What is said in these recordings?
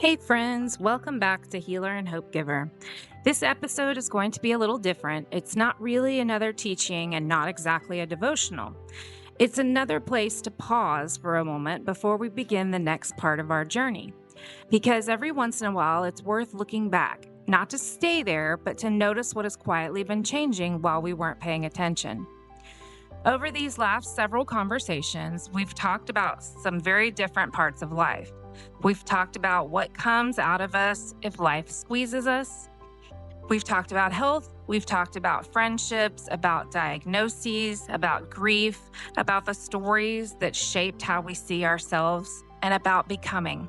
Hey, friends, welcome back to Healer and Hope Giver. This episode is going to be a little different. It's not really another teaching and not exactly a devotional. It's another place to pause for a moment before we begin the next part of our journey. Because every once in a while, it's worth looking back, not to stay there, but to notice what has quietly been changing while we weren't paying attention. Over these last several conversations, we've talked about some very different parts of life. We've talked about what comes out of us if life squeezes us. We've talked about health. We've talked about friendships, about diagnoses, about grief, about the stories that shaped how we see ourselves, and about becoming.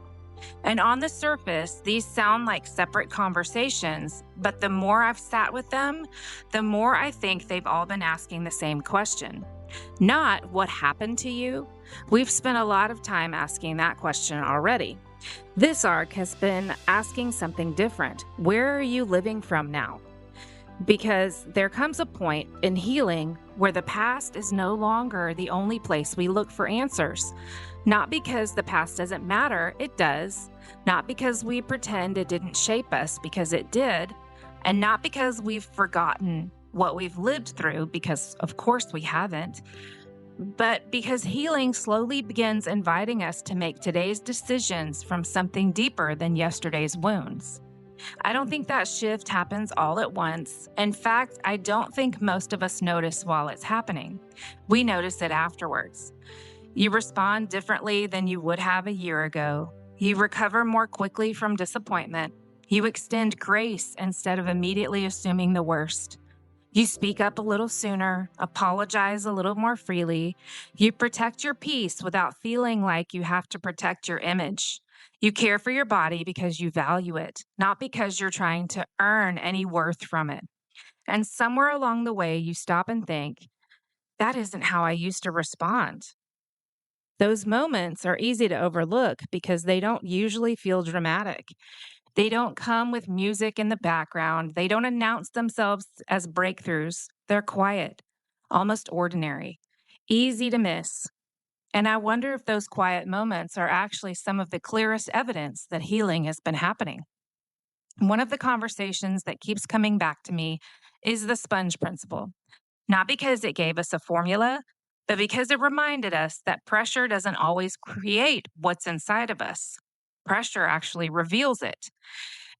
And on the surface, these sound like separate conversations, but the more I've sat with them, the more I think they've all been asking the same question. Not what happened to you. We've spent a lot of time asking that question already. This arc has been asking something different. Where are you living from now? Because there comes a point in healing where the past is no longer the only place we look for answers. Not because the past doesn't matter, it does. Not because we pretend it didn't shape us, because it did. And not because we've forgotten what we've lived through, because of course we haven't. But because healing slowly begins inviting us to make today's decisions from something deeper than yesterday's wounds. I don't think that shift happens all at once. In fact, I don't think most of us notice while it's happening. We notice it afterwards. You respond differently than you would have a year ago. You recover more quickly from disappointment. You extend grace instead of immediately assuming the worst. You speak up a little sooner, apologize a little more freely. You protect your peace without feeling like you have to protect your image. You care for your body because you value it, not because you're trying to earn any worth from it. And somewhere along the way, you stop and think, that isn't how I used to respond. Those moments are easy to overlook because they don't usually feel dramatic. They don't come with music in the background. They don't announce themselves as breakthroughs. They're quiet, almost ordinary, easy to miss. And I wonder if those quiet moments are actually some of the clearest evidence that healing has been happening. One of the conversations that keeps coming back to me is the sponge principle, not because it gave us a formula, but because it reminded us that pressure doesn't always create what's inside of us. Pressure actually reveals it.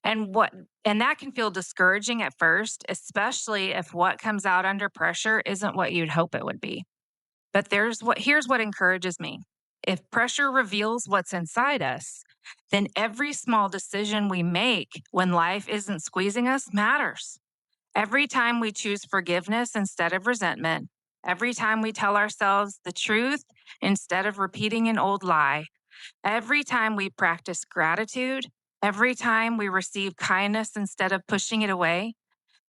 And what and that can feel discouraging at first, especially if what comes out under pressure isn't what you'd hope it would be. But here's what encourages me. If pressure reveals what's inside us, then every small decision we make when life isn't squeezing us matters. Every time we choose forgiveness instead of resentment, every time we tell ourselves the truth instead of repeating an old lie, every time we practice gratitude, every time we receive kindness instead of pushing it away,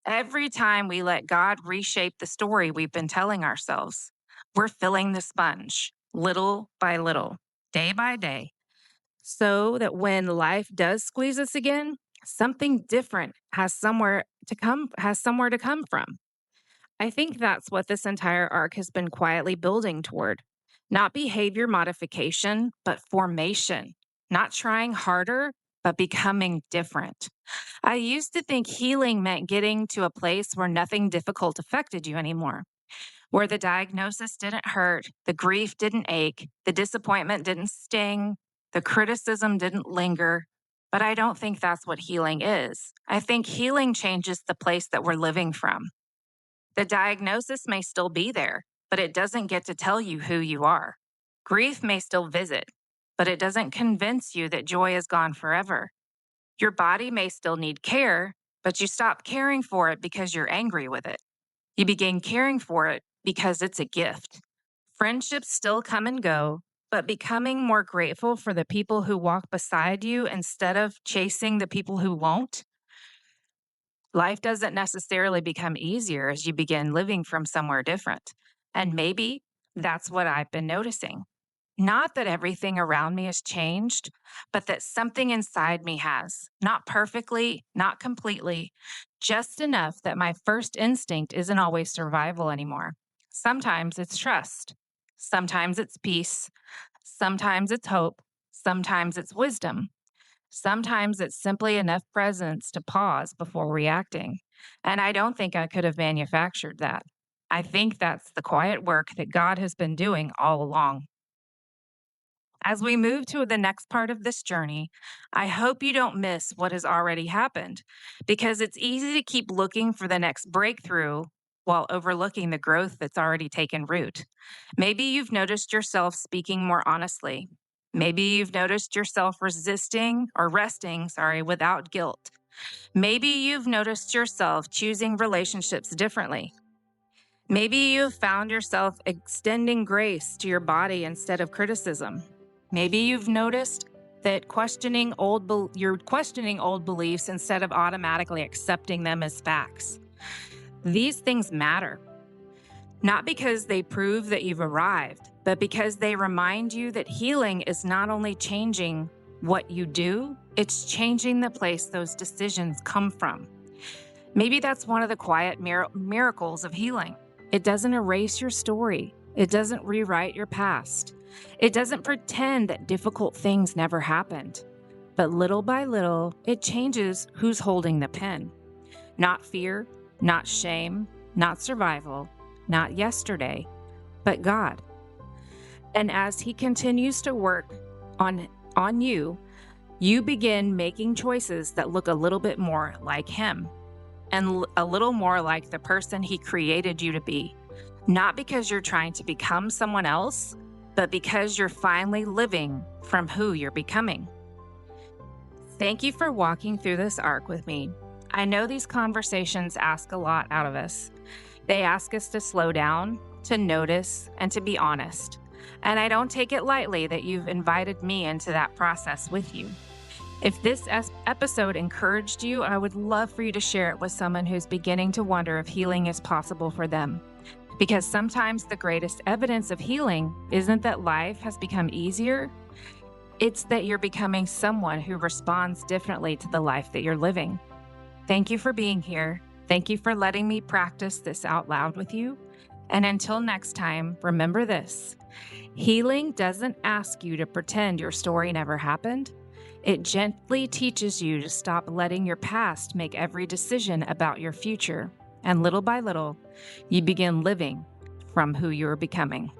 every time we let God reshape the story we've been telling ourselves, we're filling the sponge little by little, day by day, so that when life does squeeze us again, something different has somewhere to come from. I think that's what this entire arc has been quietly building toward. Not behavior modification, but formation. Not trying harder, but becoming different. I used to think healing meant getting to a place where nothing difficult affected you anymore, where the diagnosis didn't hurt, the grief didn't ache, the disappointment didn't sting, the criticism didn't linger. But I don't think that's what healing is. I think healing changes the place that we're living from. The diagnosis may still be there, but it doesn't get to tell you who you are. Grief may still visit, but it doesn't convince you that joy is gone forever. Your body may still need care, but you stop caring for it because you're angry with it. You begin caring for it because it's a gift. Friendships still come and go, but becoming more grateful for the people who walk beside you instead of chasing the people who won't. Life doesn't necessarily become easier as you begin living from somewhere different. And maybe that's what I've been noticing. Not that everything around me has changed, but that something inside me has. Not perfectly, not completely, just enough that my first instinct isn't always survival anymore. Sometimes it's trust, sometimes it's peace, sometimes it's hope, sometimes it's wisdom. Sometimes it's simply enough presence to pause before reacting. And I don't think I could have manufactured that. I think that's the quiet work that God has been doing all along. As we move to the next part of this journey, I hope you don't miss what has already happened because it's easy to keep looking for the next breakthrough while overlooking the growth that's already taken root. Maybe you've noticed yourself speaking more honestly. Maybe you've noticed yourself resting, without guilt. Maybe you've noticed yourself choosing relationships differently. Maybe you've found yourself extending grace to your body instead of criticism. Maybe you've noticed that you're questioning old beliefs instead of automatically accepting them as facts. These things matter, not because they prove that you've arrived, but because they remind you that healing is not only changing what you do, it's changing the place those decisions come from. Maybe that's one of the quiet miracles of healing. It doesn't erase your story, it doesn't rewrite your past, it doesn't pretend that difficult things never happened. But little by little, it changes who's holding the pen. Not fear, not shame, not survival, not yesterday, but God. And as He continues to work on you, you begin making choices that look a little bit more like Him and a little more like the person He created you to be. Not because you're trying to become someone else, but because you're finally living from who you're becoming. Thank you for walking through this arc with me. I know these conversations ask a lot out of us. They ask us to slow down, to notice, and to be honest. And I don't take it lightly that you've invited me into that process with you. If this episode encouraged you, I would love for you to share it with someone who's beginning to wonder if healing is possible for them. Because sometimes the greatest evidence of healing isn't that life has become easier, it's that you're becoming someone who responds differently to the life that you're living. Thank you for being here. Thank you for letting me practice this out loud with you. And until next time, remember this: healing doesn't ask you to pretend your story never happened. It gently teaches you to stop letting your past make every decision about your future. And little by little, you begin living from who you're becoming.